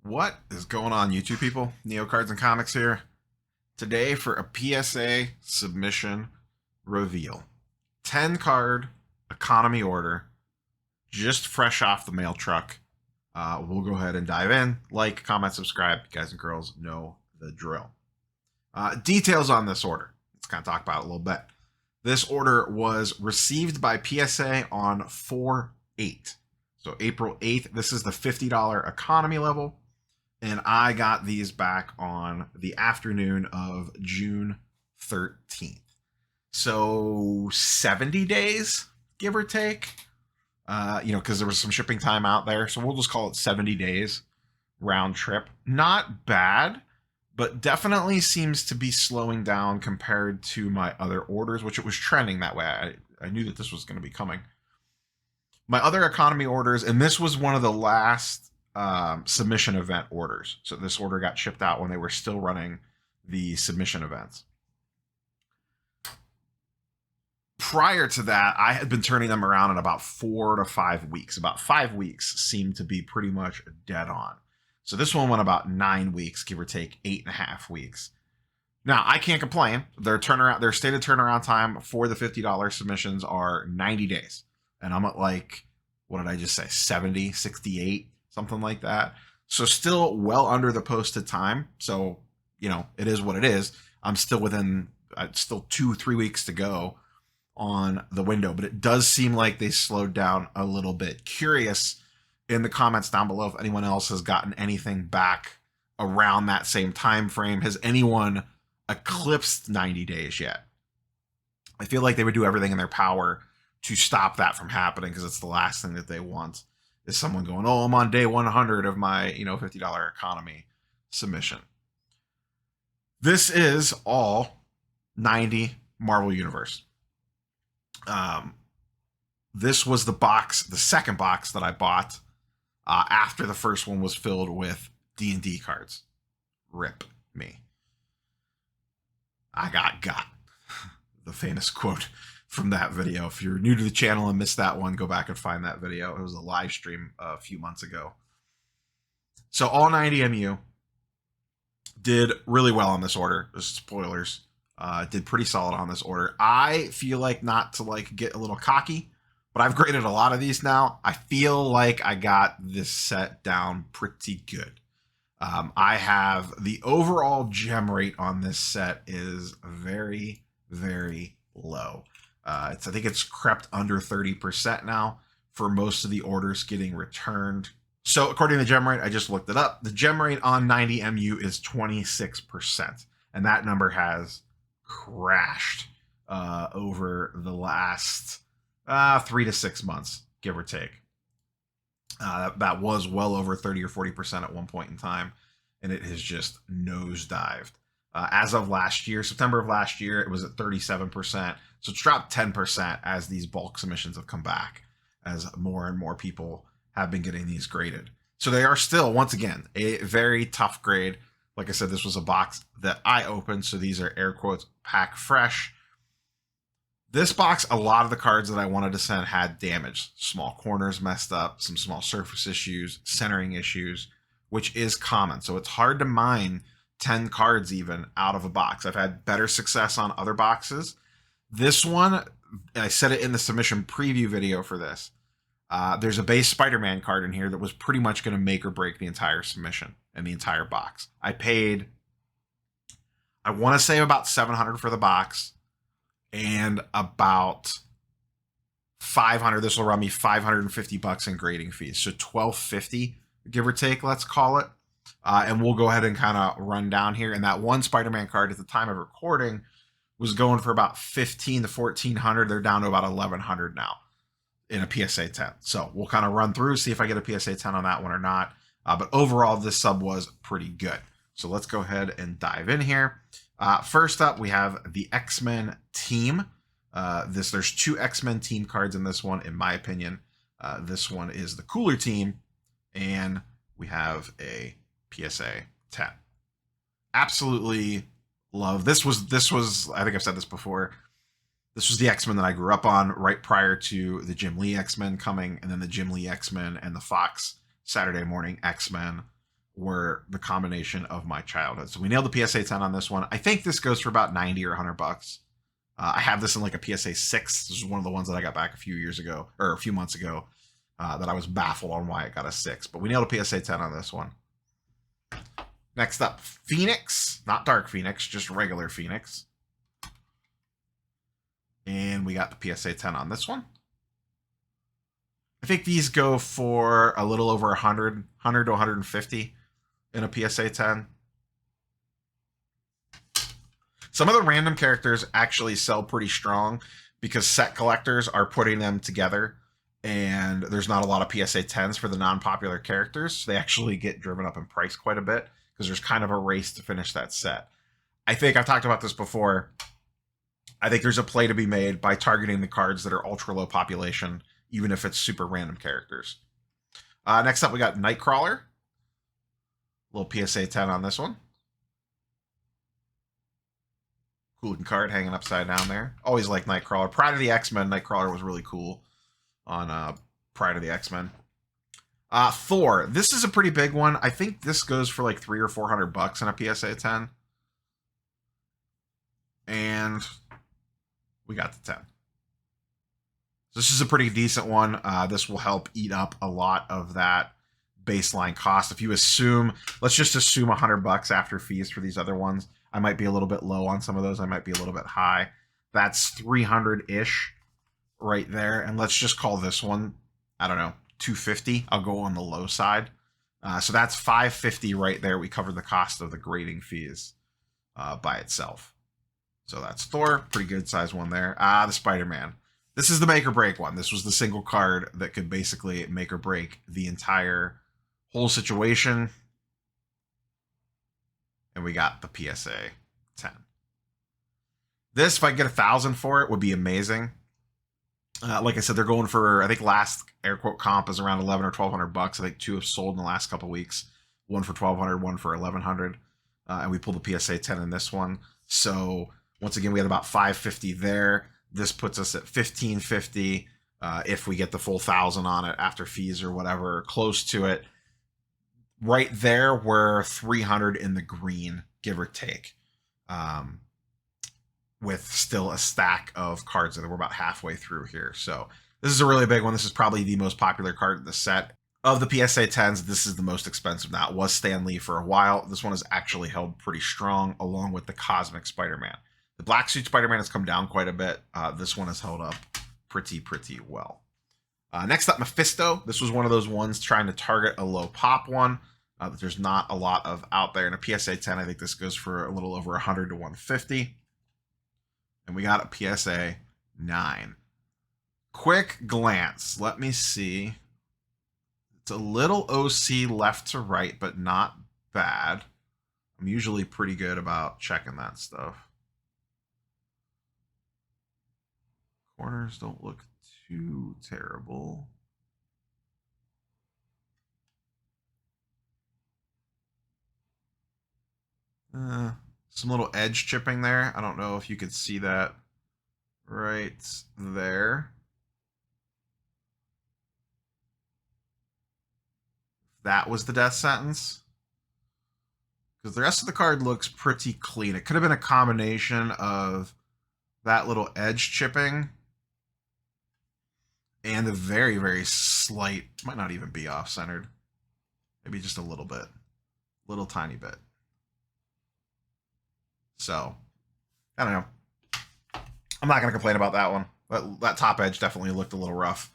What is going on, YouTube people? Neo Cards and Comics here. Today for a PSA submission reveal. 10 card economy order, just fresh off the mail truck. We'll go ahead and dive in. Like, comment, subscribe. You guys and girls know the drill. Details on this order. Let's kind of talk about it a little bit. This order was received by PSA on 4/8. So April 8th. This is the $50 economy level. And I got these back on the afternoon of June 13th. So 70 days, give or take. Because there was some shipping time out there. So we'll just call it 70 days round trip. Not bad, but definitely seems to be slowing down compared to my other orders, which it was trending that way. I knew that this was going to be coming. My other economy orders, and this was one of the last submission event orders. So this order got shipped out when they were still running the submission events. Prior to that, I had been turning them around in about 4 to 5 weeks. About 5 weeks seemed to be pretty much dead on. So this one went about 9 weeks, give or take 8.5 weeks. Now, I can't complain. Their stated turnaround time for the $50 submissions are 90 days. And I'm at what did I just say? 70, 68, something like that. So still well under the posted time. So, it is what it is. I'm still within, still 2-3 weeks to go on the window, but it does seem like they slowed down a little bit. Curious in the comments down below if anyone else has gotten anything back around that same time frame. Has anyone eclipsed 90 days yet? I feel like they would do everything in their power to stop that from happening, because it's the last thing that they want is someone going, oh, I'm on day 100 of my $50 economy submission. This is all 90 Marvel Universe. This was the second box that I bought after the first one was filled with D&D cards. Rip me. I got. The famous quote from that video. If you're new to the channel and missed that one, go back and find that video. It was a live stream a few months ago. So all 90 MU did really well on this order. Spoilers. Did pretty solid on this order. I feel like, not to get a little cocky, but I've graded a lot of these now. I feel like I got this set down pretty good. I have the overall gem rate on this set is very, very low. I think it's crept under 30% now for most of the orders getting returned. So according to the gem rate, I just looked it up. The gem rate on 90 MU is 26%. And that number has crashed over the last 3 to 6 months, give or take. That was well over 30 or 40% at one point in time, and it has just nosedived. As of last year, September of last year, it was at 37%. So it's dropped 10% as these bulk submissions have come back, as more and more people have been getting these graded. So they are still, once again, a very tough grade. Like I said, this was a box that I opened, so these are air quotes pack fresh. This box, a lot of the cards that I wanted to send had damage. Small corners messed up, some small surface issues, centering issues, which is common. So it's hard to mine 10 cards even out of a box. I've had better success on other boxes. This one, I said it in the submission preview video for this. There's a base Spider-Man card in here that was pretty much going to make or break the entire submission and the entire box. I paid, I want to say about $700 for the box and about $500. This will run me $550 in grading fees. So $1,250, give or take, let's call it. And we'll go ahead and kind of run down here. And that one Spider-Man card at the time of recording was going for about $1,500 to $1,400. They're down to about $1,100 now in a PSA 10. So we'll kind of run through, see if I get a PSA 10 on that one or not. But overall, this sub was pretty good. So let's go ahead and dive in here. First up, we have the X-Men team. There's 2 X-Men team cards in this one, in my opinion. This one is the cooler team, and we have a PSA 10. Absolutely love this. Was I think I've said this before. This was the X-Men that I grew up on right prior to the Jim Lee X-Men coming, and then the Jim Lee X-Men and the Fox Saturday morning X-Men were the combination of my childhood. So we nailed the PSA 10 on this one. I think this goes for about 90 or 100 bucks. I have this in like a PSA 6. This is one of the ones that I got back a few years ago, or a few months ago, that I was baffled on why it got a 6. But we nailed a PSA 10 on this one. Next up, Phoenix. Not Dark Phoenix, just regular Phoenix. And we got the PSA 10 on this one. I think these go for a little over 100 to 150 in a PSA 10. Some of the random characters actually sell pretty strong because set collectors are putting them together, and there's not a lot of PSA 10s for the non-popular characters. So they actually get driven up in price quite a bit because there's kind of a race to finish that set. I think I've talked about this before. I think there's a play to be made by targeting the cards that are ultra low population, even if it's super random characters. Next up, we got Nightcrawler. Little PSA 10 on this one. Cool looking card hanging upside down there. Always like Nightcrawler. Pride of the X-Men, Nightcrawler was really cool on Pride of the X-Men. Thor. This is a pretty big one. I think this goes for like 300 or 400 bucks in a PSA 10. And we got the 10. This is a pretty decent one. This will help eat up a lot of that baseline cost. If you assume, let's just assume 100 bucks after fees for these other ones. I might be a little bit low on some of those. I might be a little bit high. That's 300-ish right there. And let's just call this one, I don't know, 250. I'll go on the low side. So that's 550 right there. We covered the cost of the grading fees by itself. So that's Thor. Pretty good size one there. The Spider-Man. This is the make or break one. This was the single card that could basically make or break the entire whole situation. And we got the PSA 10. This, if I get 1,000 for it, would be amazing. Like I said, they're going for, I think last air quote comp is around 11 or 1,200 bucks. I think 2 have sold in the last couple weeks. One for 1,200, one for 1,100. And we pulled the PSA 10 in this one. So once again, we had about 550 there. This puts us at 1,550 if we get the full 1,000 on it after fees or whatever, close to it. Right there, we're 300 in the green, give or take, with still a stack of cards that we're about halfway through here. So this is a really big one. This is probably the most popular card in the set. Of the PSA 10s, this is the most expensive now. It was Stan Lee for a while. This one has actually held pretty strong, along with the Cosmic Spider-Man. The Black Suit Spider-Man has come down quite a bit. This one has held up pretty well. Next up, Mephisto. This was one of those ones trying to target a low pop one that there's not a lot of out there. In a PSA 10, I think this goes for a little over 100 to 150. And we got a PSA 9. Quick glance. Let me see. It's a little OC left to right, but not bad. I'm usually pretty good about checking that stuff. Corners don't look too terrible. Some little edge chipping there. I don't know if you could see that right there. That was the death sentence. Because the rest of the card looks pretty clean. It could have been a combination of that little edge chipping and a very slight, might not even be off-centered. Maybe just a little bit. Little tiny bit. So, I don't know. I'm not going to complain about that one. That top edge definitely looked a little rough.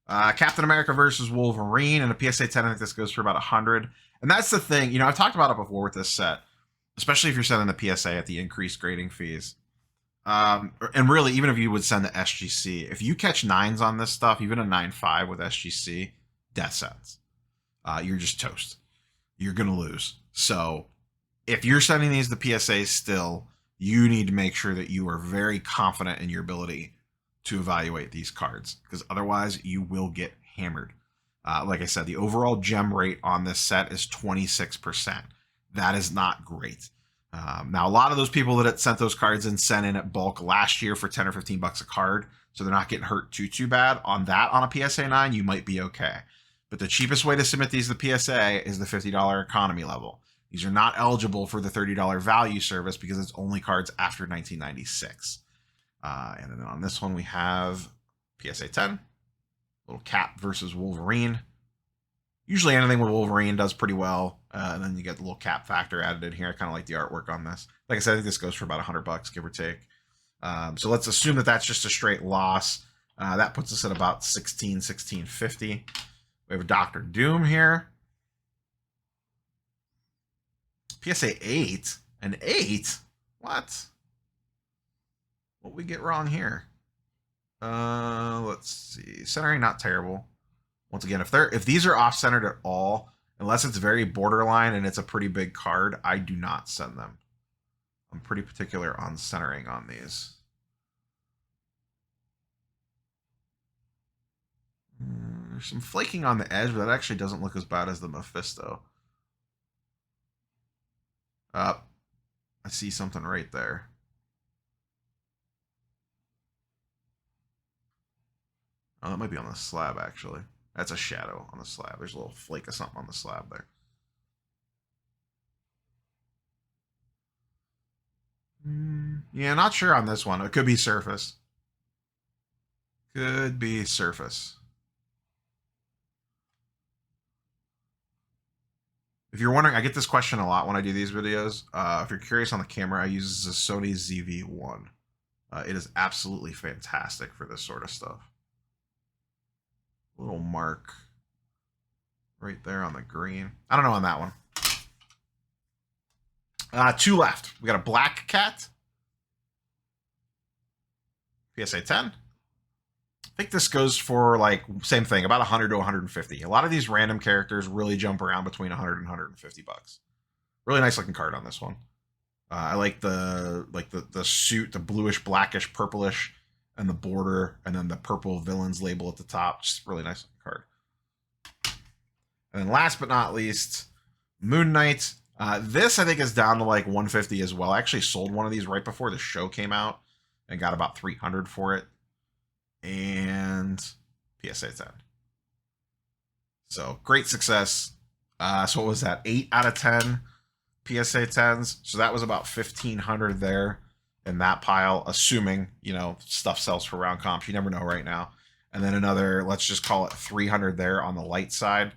Captain America versus Wolverine and a PSA 10. I think this goes for about 100. And that's the thing. You know, I've talked about it before with this set, especially if you're sending the PSA at the increased grading fees. And really, even if you would send the SGC, if you catch 9s on this stuff, even a 9.5 with SGC, death sentence. You're just toast. You're going to lose. So if you're sending these to PSA still, you need to make sure that you are very confident in your ability to evaluate these cards, because otherwise you will get hammered. Like I said, the overall gem rate on this set is 26%. That is not great. Now, a lot of those people that had sent those cards in sent in at bulk last year for 10 or 15 bucks a card, so they're not getting hurt too bad. On that, on a PSA 9, you might be okay. But the cheapest way to submit these to the PSA is the $50 economy level. These are not eligible for the $30 value service because it's only cards after 1996. And then on this one, we have PSA 10, little Cap versus Wolverine. Usually anything with Wolverine does pretty well. And then you get the little Cap factor added in here. I kind of like the artwork on this. Like I said, I think this goes for about $100, give or take. So let's assume that that's just a straight loss. That puts us at about $16.50. We have a Dr. Doom here. PSA 8? An 8? What? What we get wrong here? Let's see. Centering, not terrible. Once again, if these are off-centered at all, unless it's very borderline and it's a pretty big card, I do not send them. I'm pretty particular on centering on these. There's some flaking on the edge, but that actually doesn't look as bad as the Mephisto. I see something right there. Oh, that might be on the slab, actually. That's a shadow on the slab. There's a little flake of something on the slab there. Yeah, not sure on this one. It could be surface. Could be surface. If you're wondering, I get this question a lot when I do these videos. If you're curious on the camera, I use the Sony ZV-1. It is absolutely fantastic for this sort of stuff. Little mark right there on the green. I don't know on that one. Two left. We got a Black Cat. PSA 10. I think this goes for, like, same thing, about 100 to 150. A lot of these random characters really jump around between 100 and 150 bucks. Really nice looking card on this one. I like the suit, the bluish, blackish, purplish, and the border, and then the purple villains label at the top. Just really nice looking card. And then last but not least, Moon Knight. This I think is down to like 150 as well. I actually sold one of these right before the show came out and got about 300 for it. And PSA 10. So great success. So what was that? 8 out of 10 PSA 10s. So that was about 1,500 there in that pile, assuming, you know, stuff sells for round comps. You never know right now. And then another, let's just call it 300 there on the light side.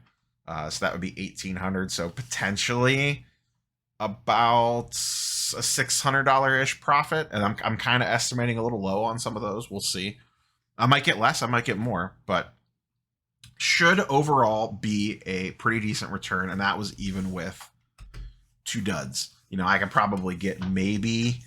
So that would be 1,800. So potentially about a $600-ish profit. And I'm kind of estimating a little low on some of those. We'll see. I might get less, I might get more, but should overall be a pretty decent return. And that was even with 2 duds. You know, I could probably get maybe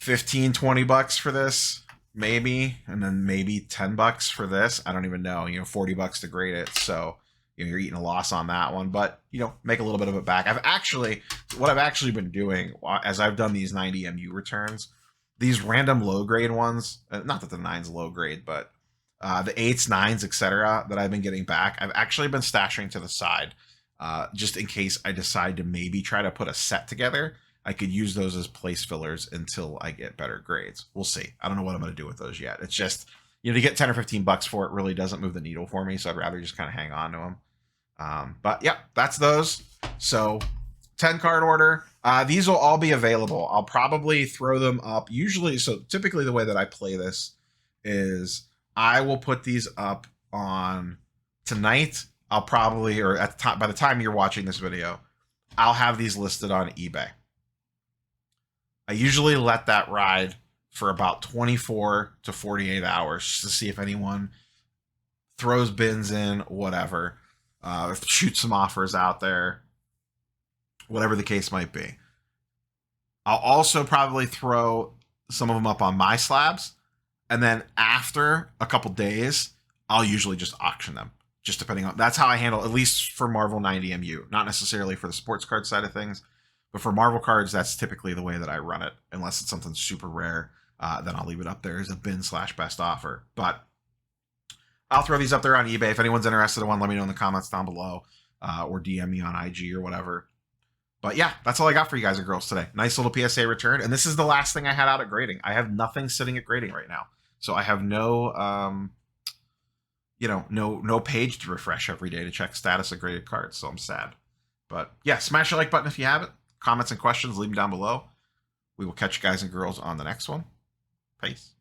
15, 20 bucks for this, maybe, and then maybe 10 bucks for this. I don't even know, you know, 40 bucks to grade it. So, you know, you're eating a loss on that one, but, you know, make a little bit of it back. What I've actually been doing as I've done these 90 MU returns, these random low grade ones, not that the 9's low grade, but the 8s, 9s, etc. that I've been getting back, I've actually been stashing to the side just in case I decide to maybe try to put a set together. I could use those as place fillers until I get better grades. We'll see. I don't know what I'm going to do with those yet. It's just, you know, to get 10 or 15 bucks for it really doesn't move the needle for me, so I'd rather just kind of hang on to them. But yeah, that's those. So 10 card order. These will all be available. I'll probably throw them up usually. So typically the way that I play this is I will put these up on tonight. I'll probably, or at the time, by the time you're watching this video, I'll have these listed on eBay. I usually let that ride for about 24 to 48 hours just to see if anyone throws bins in, whatever, shoot some offers out there, whatever the case might be. I'll also probably throw some of them up on my slabs. And then after a couple days, I'll usually just auction them. Just depending on, that's how I handle, at least for Marvel 90 MU. Not necessarily for the sports card side of things, but for Marvel cards, that's typically the way that I run it. Unless it's something super rare, then I'll leave it up there as a bin/best offer. But I'll throw these up there on eBay. If anyone's interested in one, let me know in the comments down below, or DM me on IG or whatever. But yeah, that's all I got for you guys and girls today. Nice little PSA return. And this is the last thing I had out at grading. I have nothing sitting at grading right now. So I have no, you know, no page to refresh every day to check status of graded cards. So I'm sad. But yeah, smash the like button if you haven't. Comments and questions, leave them down below. We will catch you guys and girls on the next one. Peace.